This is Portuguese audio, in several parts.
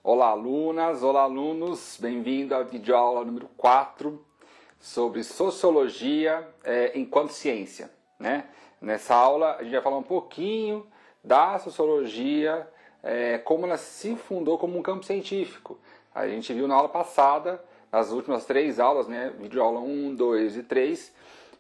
Olá alunas, olá alunos, bem-vindo à videoaula número 4 sobre Sociologia enquanto ciência, né? Nessa aula a gente vai falar um pouquinho da Sociologia, como ela se fundou como um campo científico. A gente viu na aula passada, nas últimas 3 aulas, né? Videoaula 1, 2 e 3,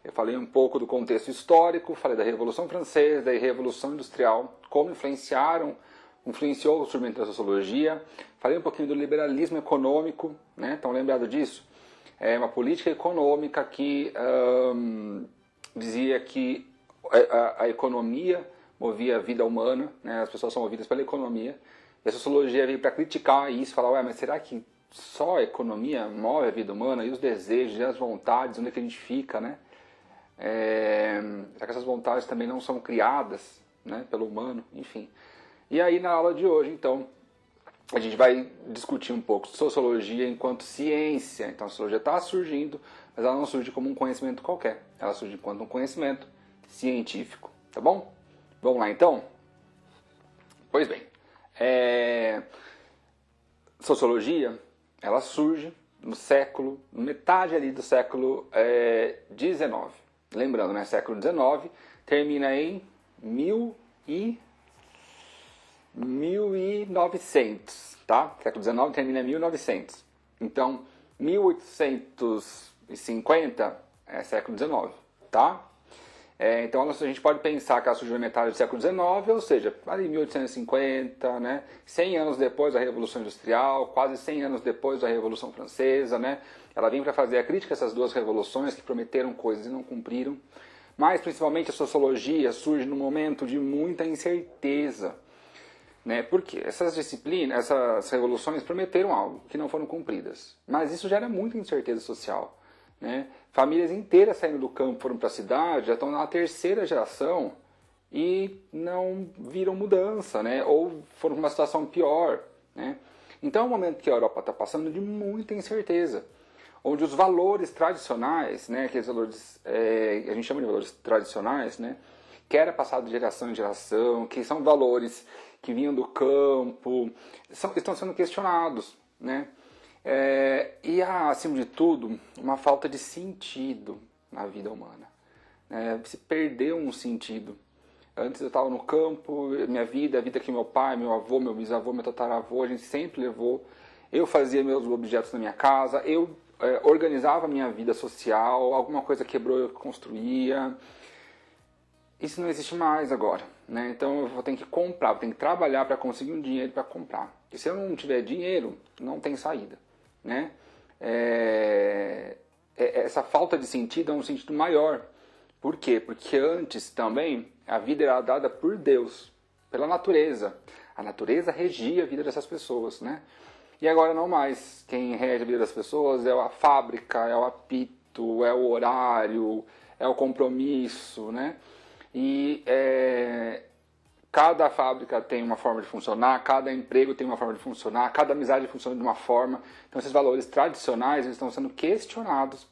eu falei um pouco do contexto histórico, falei da Revolução Francesa, da Revolução Industrial, como influenciou o surgimento da sociologia. Falei um pouquinho do liberalismo econômico, né? Estão lembrados disso? É uma política econômica que dizia que a economia movia a vida humana, né? As pessoas são movidas pela economia. E a sociologia veio para criticar isso, falar, ué, mas será que só a economia move a vida humana? E os desejos, e as vontades, onde é que a gente fica, né? Será que essas vontades também não são criadas, né, pelo humano? Enfim. E aí na aula de hoje, então, a gente vai discutir um pouco sociologia enquanto ciência. Então a sociologia está surgindo, mas ela não surge como um conhecimento qualquer. Ela surge enquanto um conhecimento científico, tá bom? Vamos lá então? Pois bem, sociologia, ela surge no metade ali do século XIX. Lembrando, né, século XIX termina em 1900, tá? Século XIX termina em 1900. Então, 1850 é século XIX, tá? Então, a gente pode pensar que ela surgiu na metade do século XIX, ou seja, ali 1850, né? 100 anos depois da Revolução Industrial, quase 100 anos depois da Revolução Francesa, né? Ela vem para fazer a crítica a essas duas revoluções que prometeram coisas e não cumpriram. Mas, principalmente, a sociologia surge num momento de muita incerteza, né? Porque essas disciplinas, essas revoluções prometeram algo que não foram cumpridas. Mas isso gera muita incerteza social, né? Famílias inteiras saindo do campo, foram para a cidade, já estão na 3ª geração e não viram mudança, né? Ou foram para uma situação pior, né? Então é um momento que a Europa está passando de muita incerteza, onde os valores tradicionais, né, aqueles valores, a gente chama de valores tradicionais, né, que era passado de geração em geração, que são valores que vinham do campo, estão sendo questionados, né? E há, acima de tudo, uma falta de sentido na vida humana. Se perdeu um sentido. Antes eu estava no campo, minha vida, a vida que meu pai, meu avô, meu bisavô, meu tataravô, a gente sempre levou. Eu fazia meus objetos na minha casa, eu organizava a minha vida social, alguma coisa quebrou, eu construía. Isso não existe mais agora, né? Então eu vou ter que comprar, vou ter que trabalhar para conseguir um dinheiro para comprar. E se eu não tiver dinheiro, não tem saída, né? Essa falta de sentido é um sentido maior. Por quê? Porque antes também a vida era dada por Deus, pela natureza. A natureza regia a vida dessas pessoas, né? E agora não mais. Quem rege a vida das pessoas é a fábrica, é o apito, é o horário, é o compromisso, né? E cada fábrica tem uma forma de funcionar, cada emprego tem uma forma de funcionar, cada amizade funciona de uma forma. Então esses valores tradicionais eles estão sendo questionados,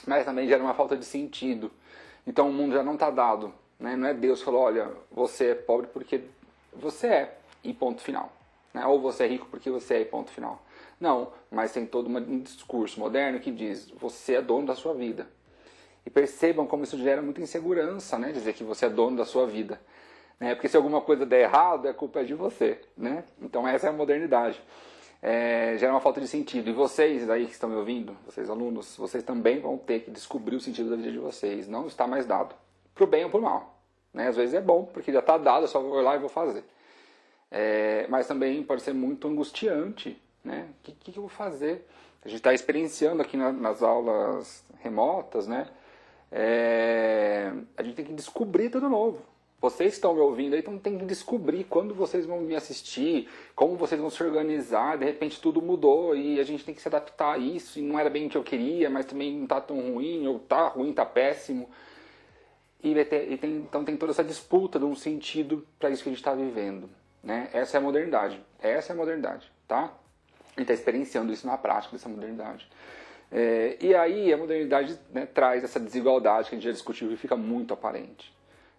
mas também gera uma falta de sentido. Então o mundo já não está dado, né? Não é Deus que falou, olha, você é pobre porque você é, e ponto final. Né? Ou você é rico porque você é, e ponto final. Não, mas tem todo um discurso moderno que diz, você é dono da sua vida. E percebam como isso gera muita insegurança, né? Dizer que você é dono da sua vida. Né? Porque se alguma coisa der errado, a culpa é de você. Né? Então essa é a modernidade. Gera uma falta de sentido. E vocês aí que estão me ouvindo, vocês alunos, vocês também vão ter que descobrir o sentido da vida de vocês. Não está mais dado. Pro bem ou pro mal. Né? Às vezes é bom, porque já está dado, eu só vou lá e vou fazer. Mas também pode ser muito angustiante. Né? O que eu vou fazer? A gente está experienciando aqui nas aulas remotas, né? A gente tem que descobrir tudo novo. Vocês estão me ouvindo aí, então tem que descobrir quando vocês vão me assistir, como vocês vão se organizar, de repente tudo mudou e a gente tem que se adaptar a isso, e não era bem o que eu queria, mas também não está tão ruim, ou está ruim, está péssimo. Então tem toda essa disputa de um sentido para isso que a gente está vivendo. Né? Essa é a modernidade. Essa é a modernidade, tá? A gente está experienciando isso na prática, dessa modernidade. E aí a modernidade, né, traz essa desigualdade que a gente já discutiu e fica muito aparente.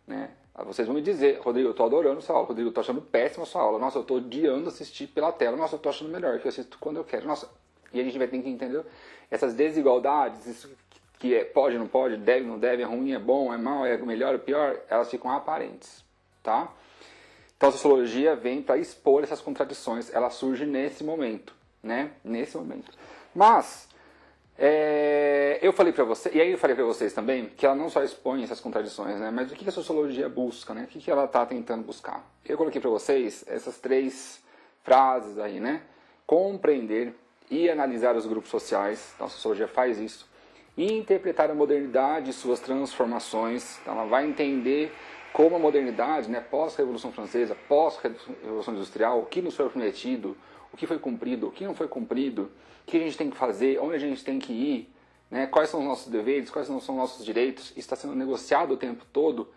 Né? Vocês vão me dizer, Rodrigo, eu estou adorando sua aula, Rodrigo, eu estou achando péssima a sua aula, nossa, eu estou odiando assistir pela tela, nossa, eu estou achando melhor, que eu assisto quando eu quero, nossa. E a gente vai ter que entender essas desigualdades, isso que é pode, não pode, deve, não deve, é ruim, é bom, é mal, é melhor, é pior, elas ficam aparentes, tá? Então a sociologia vem para expor essas contradições, ela surge nesse momento, né? Nesse momento. Mas eu falei para você, e aí eu falei para vocês também, que ela não só expõe essas contradições, né? Mas o que a sociologia busca, né? O que ela está tentando buscar? Eu coloquei para vocês essas 3 frases aí, né? Compreender e analisar os grupos sociais, então a sociologia faz isso. E interpretar a modernidade e suas transformações, então ela vai entender como a modernidade, né, pós-Revolução Francesa, pós-Revolução Industrial, o que nos foi prometido, o que foi cumprido, o que não foi cumprido, o que a gente tem que fazer, onde a gente tem que ir, né, quais são os nossos deveres, quais são os nossos direitos, isso está sendo negociado o tempo todo,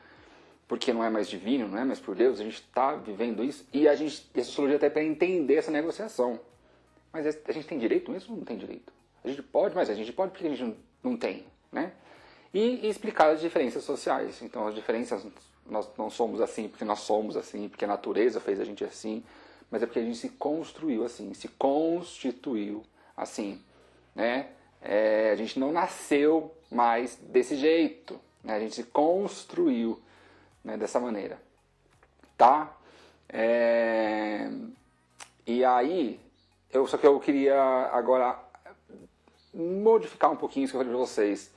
porque não é mais divino, não é mais por Deus, a gente está vivendo isso, e a sociologia está para entender essa negociação. Mas a gente tem direito mesmo ou não tem direito? A gente pode, mas a gente pode porque a gente não tem, né? E explicar as diferenças sociais. Então, as diferenças, nós não somos assim porque nós somos assim, porque a natureza fez a gente assim, mas é porque a gente se construiu assim, se constituiu assim, né? A gente não nasceu mais desse jeito, né? A gente se construiu, né, dessa maneira, tá? E aí, só que eu queria agora modificar um pouquinho isso que eu falei para vocês.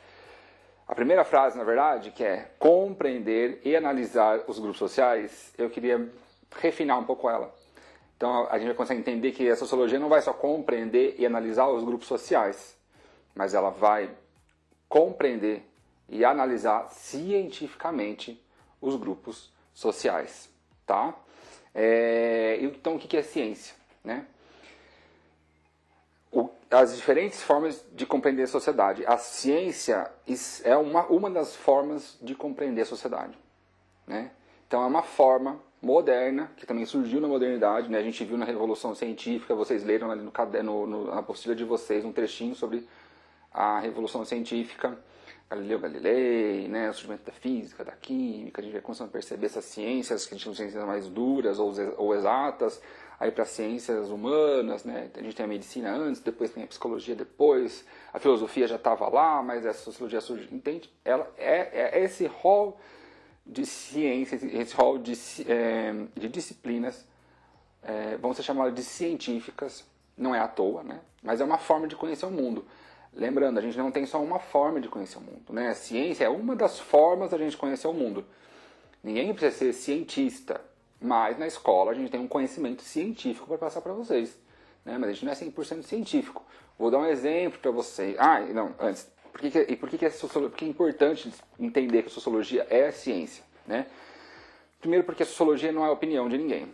A primeira frase, na verdade, que é compreender e analisar os grupos sociais, eu queria refinar um pouco ela. Então a gente vai conseguir entender que a sociologia não vai só compreender e analisar os grupos sociais, mas ela vai compreender e analisar cientificamente os grupos sociais, tá? Então o que é ciência, né? As diferentes formas de compreender a sociedade. A ciência é uma das formas de compreender a sociedade, né? Então é uma forma moderna, que também surgiu na modernidade, né? A gente viu na Revolução Científica, vocês leram ali na apostila de vocês um trechinho sobre a Revolução Científica, Galileu Galilei, né? O surgimento da física, da química, a gente vai começando a perceber essas ciências, que a gente tem ciências mais duras ou exatas, aí para ciências humanas, né? A gente tem a medicina antes, depois tem a psicologia depois, a filosofia já estava lá, mas a sociologia surge, entende? Ela é esse rol de ciências, esse rol de disciplinas, vão ser chamadas de científicas, não é à toa, né? Mas é uma forma de conhecer o mundo. Lembrando, a gente não tem só uma forma de conhecer o mundo, né? A ciência é uma das formas da gente conhecer o mundo. Ninguém precisa ser cientista, mas na escola a gente tem um conhecimento científico para passar para vocês, né? Mas a gente não é 100% científico. Vou dar um exemplo para vocês. Não, antes. Por que é importante entender que a sociologia é ciência, né? Primeiro porque a sociologia não é a opinião de ninguém.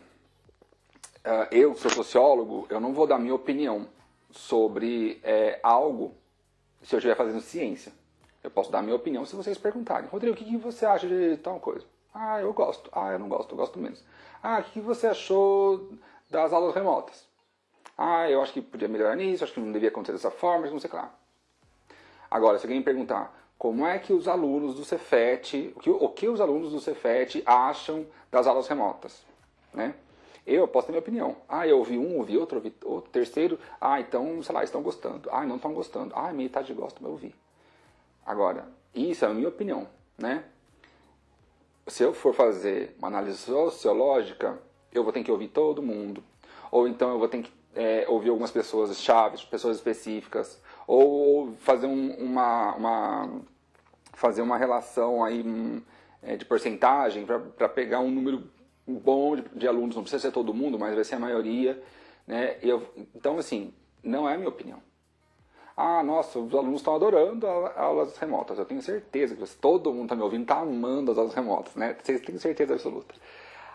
Eu, que sou sociólogo, eu não vou dar minha opinião sobre algo se eu estiver fazendo ciência. Eu posso dar minha opinião se vocês perguntarem. Rodrigo, o que você acha de tal coisa? Eu gosto. Eu não gosto, eu gosto menos. O que você achou das aulas remotas? Eu acho que podia melhorar nisso, acho que não devia acontecer dessa forma, não sei lá. Agora, se alguém me perguntar como é que os alunos do Cefet, o que os alunos do Cefet acham das aulas remotas, né? Eu posso ter minha opinião. Eu ouvi um, ouvi outro, ouvi o terceiro. Então, sei lá, estão gostando. Não estão gostando. Metade gosta, mas eu ouvi. Agora, isso é a minha opinião, né? Se eu for fazer uma análise sociológica, eu vou ter que ouvir todo mundo. Ou então eu vou ter que ouvir algumas pessoas chaves, pessoas específicas. Ou fazer fazer uma relação aí, de porcentagem para pegar um número bom de alunos. Não precisa ser todo mundo, mas vai ser a maioria, né? Então, assim, não é a minha opinião. Nossa, os alunos estão adorando aulas remotas. Eu tenho certeza que todo mundo está me ouvindo, está amando as aulas remotas, né? Vocês têm certeza absoluta.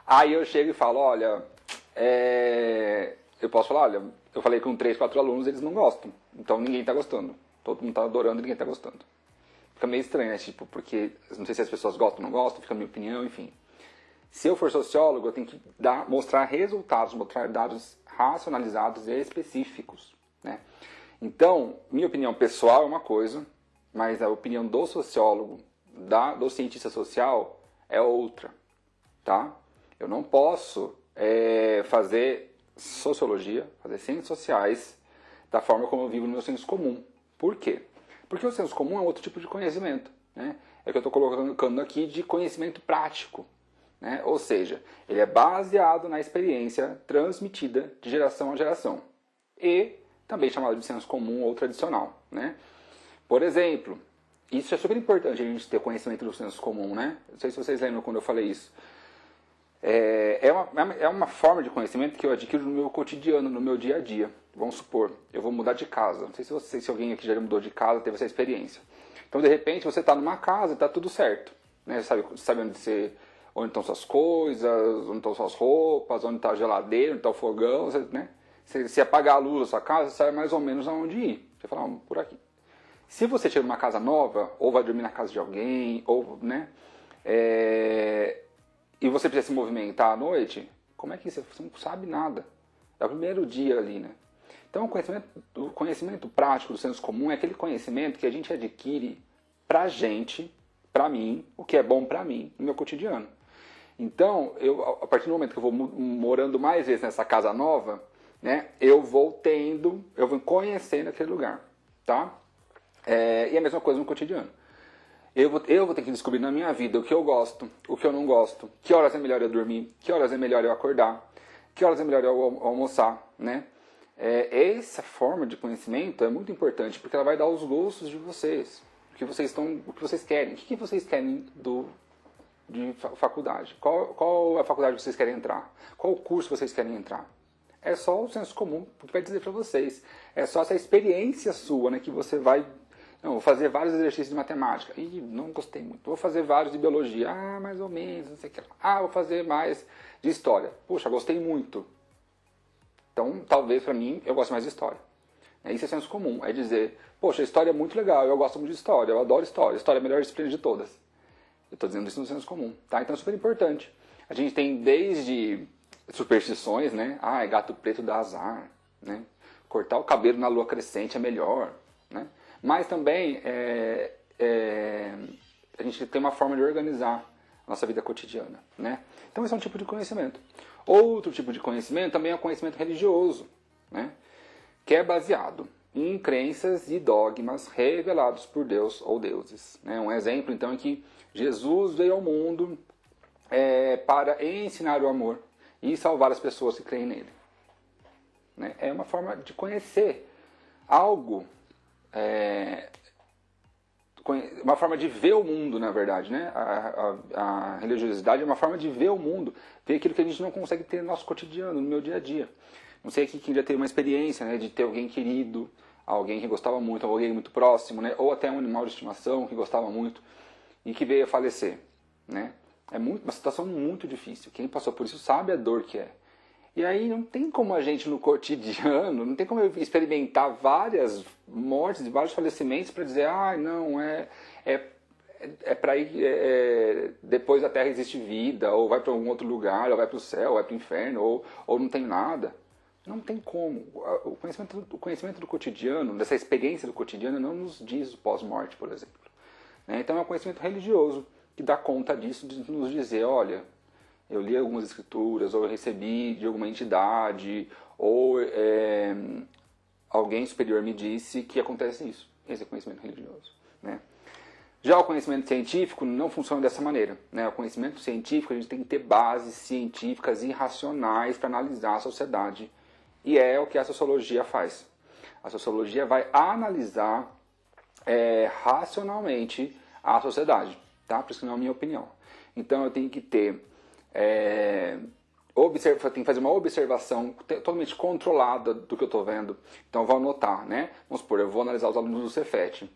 Aí eu chego e falo, olha, eu posso falar, olha, eu falei com 3, 4 alunos, eles não gostam. Então ninguém está gostando. Todo mundo está adorando e ninguém está gostando. Fica meio estranho, né? Tipo, porque não sei se as pessoas gostam ou não gostam, fica a minha opinião, enfim. Se eu for sociólogo, eu tenho que mostrar resultados, mostrar dados racionalizados e específicos, né? Então, minha opinião pessoal é uma coisa, mas a opinião do sociólogo, do cientista social, é outra, tá? Eu não posso fazer sociologia, fazer ciências sociais da forma como eu vivo no meu senso comum. Por quê? Porque o senso comum é outro tipo de conhecimento, né? É o que eu estou colocando aqui de conhecimento prático, né? Ou seja, ele é baseado na experiência transmitida de geração a geração e também chamado de senso comum ou tradicional, né? Por exemplo, isso é super importante a gente ter conhecimento do senso comum, né? Não sei se vocês lembram quando eu falei isso. É uma forma de conhecimento que eu adquiro no meu cotidiano, no meu dia a dia. Vamos supor, eu vou mudar de casa. Não sei se alguém aqui já mudou de casa, teve essa experiência. Então, de repente, você está numa casa e está tudo certo. Né? Sabe onde estão suas coisas, onde estão suas roupas, onde está a geladeira, onde está o fogão. Né? Se apagar a luz da sua casa, você sabe mais ou menos aonde ir. Você fala, por aqui. Se você chega numa casa nova, ou vai dormir na casa de alguém, ou, né? E você precisa se movimentar à noite, como é que você não sabe nada? É o primeiro dia ali, né? Então, o conhecimento prático do senso comum é aquele conhecimento que a gente adquire pra gente, pra mim, o que é bom pra mim, no meu cotidiano. Então, a partir do momento que eu vou morando mais vezes nessa casa nova, né, eu vou conhecendo aquele lugar, tá? E a mesma coisa no cotidiano. Eu vou ter que descobrir na minha vida o que eu gosto, o que eu não gosto, que horas é melhor eu dormir, que horas é melhor eu acordar, que horas é melhor eu almoçar, né? Essa forma de conhecimento é muito importante porque ela vai dar os gostos de vocês, o que vocês querem, o que vocês querem de faculdade, qual é a faculdade que vocês querem entrar, qual curso vocês querem entrar. É só o senso comum que vai dizer para vocês, é só essa experiência sua, né, que você vai. Não, vou fazer vários exercícios de matemática. Ih, não gostei muito. Vou fazer vários de biologia. Ah, mais ou menos, não sei o que. Ah, vou fazer mais de história. Puxa, gostei muito. Então, talvez para mim, eu gosto mais de história. Isso é senso comum. É dizer, poxa, a história é muito legal, eu gosto muito de história, eu adoro história. História é a melhor disciplina de todas. Eu estou dizendo isso no senso comum. Tá? Então é super importante. A gente tem desde superstições, né? Ah, gato preto dá azar. Né? Cortar o cabelo na lua crescente é melhor. Né? Mas também a gente tem uma forma de organizar a nossa vida cotidiana. Né? Então esse é um tipo de conhecimento. Outro tipo de conhecimento também é o conhecimento religioso, né? Que é baseado em crenças e dogmas revelados por Deus ou deuses. Né? Um exemplo, então, é que Jesus veio ao mundo para ensinar o amor e salvar as pessoas que creem nele. Né? É uma forma de conhecer algo, uma forma de ver o mundo, na verdade. Né? A religiosidade é uma forma de ver o mundo, ver aquilo que a gente não consegue ter no nosso cotidiano, no meu dia a dia. Não sei aqui quem já teve uma experiência, né, de ter alguém querido, alguém que gostava muito, alguém muito próximo, né, ou até um animal de estimação que gostava muito e que veio a falecer. Né? É uma situação muito difícil. Quem passou por isso sabe a dor que é. E aí não tem como a gente no cotidiano, não tem como eu experimentar várias mortes, vários falecimentos para dizer, não, para ir, depois da Terra existe vida, ou vai para algum outro lugar, ou vai para o céu, ou vai para o inferno, ou não tem nada. Não tem como. O conhecimento do cotidiano, dessa experiência do cotidiano, não nos diz o pós-morte, por exemplo. Então é um conhecimento religioso que dá conta disso, de nos dizer, olha, eu li algumas escrituras, ou eu recebi de alguma entidade, ou alguém superior me disse que acontece isso. Esse é o conhecimento religioso. Né? Já o conhecimento científico não funciona dessa maneira. Né? O conhecimento científico, a gente tem que ter bases científicas e racionais para analisar a sociedade. E é o que a sociologia faz. A sociologia vai analisar racionalmente a sociedade. Tá? Por isso que não é a minha opinião. Então eu tenho que ter... tem que fazer uma observação totalmente controlada do que eu estou vendo. Então eu vou anotar, né? Vamos supor, eu vou analisar os alunos do Cefet.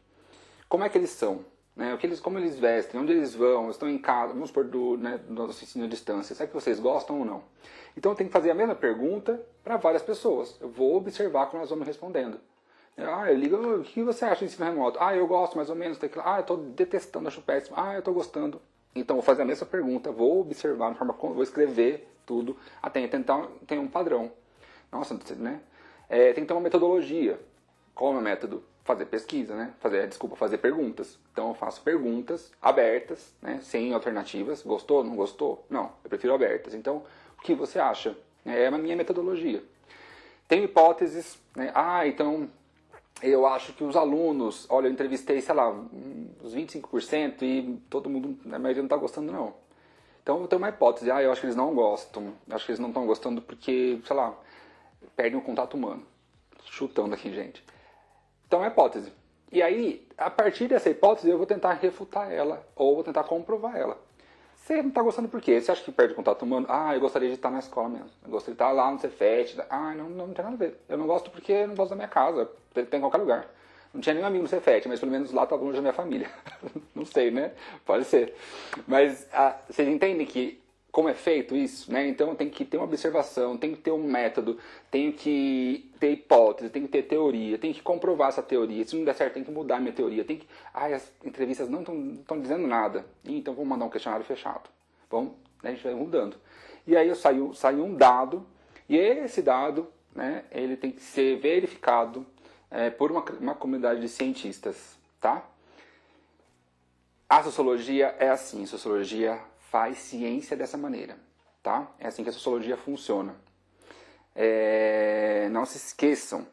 Como é que eles são? Né? Como eles vestem? Onde eles vão? Estão em casa? Vamos supor, do nosso ensino à distância. Será que vocês gostam ou não? Então eu tenho que fazer a mesma pergunta para várias pessoas. Eu vou observar como elas vão me respondendo. Eu ligo, o que você acha do ensino remoto? Eu gosto mais ou menos. Eu estou detestando, acho péssimo. Eu estou gostando. Então, vou fazer a mesma pergunta, vou observar, vou escrever tudo, até tentar ter um padrão. Nossa, né? Tem que ter uma metodologia. Qual é o meu método? fazer pesquisa, né? Fazer perguntas. Então eu faço perguntas abertas, né? Sem alternativas. Gostou? Não gostou? Não, eu prefiro abertas. Então, o que você acha? É a minha metodologia. Tem hipóteses, né? Então eu acho que os alunos, olha, eu entrevistei, sei lá, uns 25% e todo mundo, a maioria não está gostando, não. Então eu tenho uma hipótese, eu acho que eles não gostam, acho que eles não estão gostando porque, sei lá, perdem o contato humano. Chutando aqui, gente. Então é uma hipótese. E aí, a partir dessa hipótese, eu vou tentar refutar ela, ou vou tentar comprovar ela. Você não está gostando por quê? Você acha que perde o contato humano? Eu gostaria de estar na escola mesmo. Eu gostaria de estar lá no Cefet. Não tem nada a ver. Eu não gosto porque eu não gosto da minha casa. Tem em qualquer lugar. Não tinha nenhum amigo no Cefet, mas pelo menos lá estava longe da minha família. Não sei, né? Pode ser. Mas vocês entendem que como é feito isso, né? Então tem que ter uma observação, tem que ter um método, tem que ter hipótese, tem que ter teoria, tem que comprovar essa teoria. Se não der certo, tem que mudar a minha teoria. As entrevistas não estão dizendo nada. Então vamos mandar um questionário fechado. A gente vai mudando. E aí saiu um dado, e esse dado, né, ele tem que ser verificado por uma comunidade de cientistas, tá? A sociologia é assim, a sociologia faz ciência dessa maneira, tá? É assim que a sociologia funciona. Não se esqueçam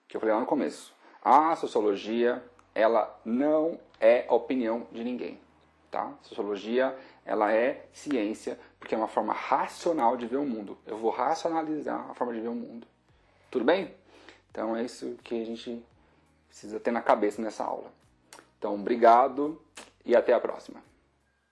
que eu falei lá no começo. A sociologia, ela não é a opinião de ninguém, tá? A sociologia, ela é ciência porque é uma forma racional de ver o mundo. Eu vou racionalizar a forma de ver o mundo. Tudo bem? Então é isso que a gente precisa ter na cabeça nessa aula. Então, obrigado e até a próxima.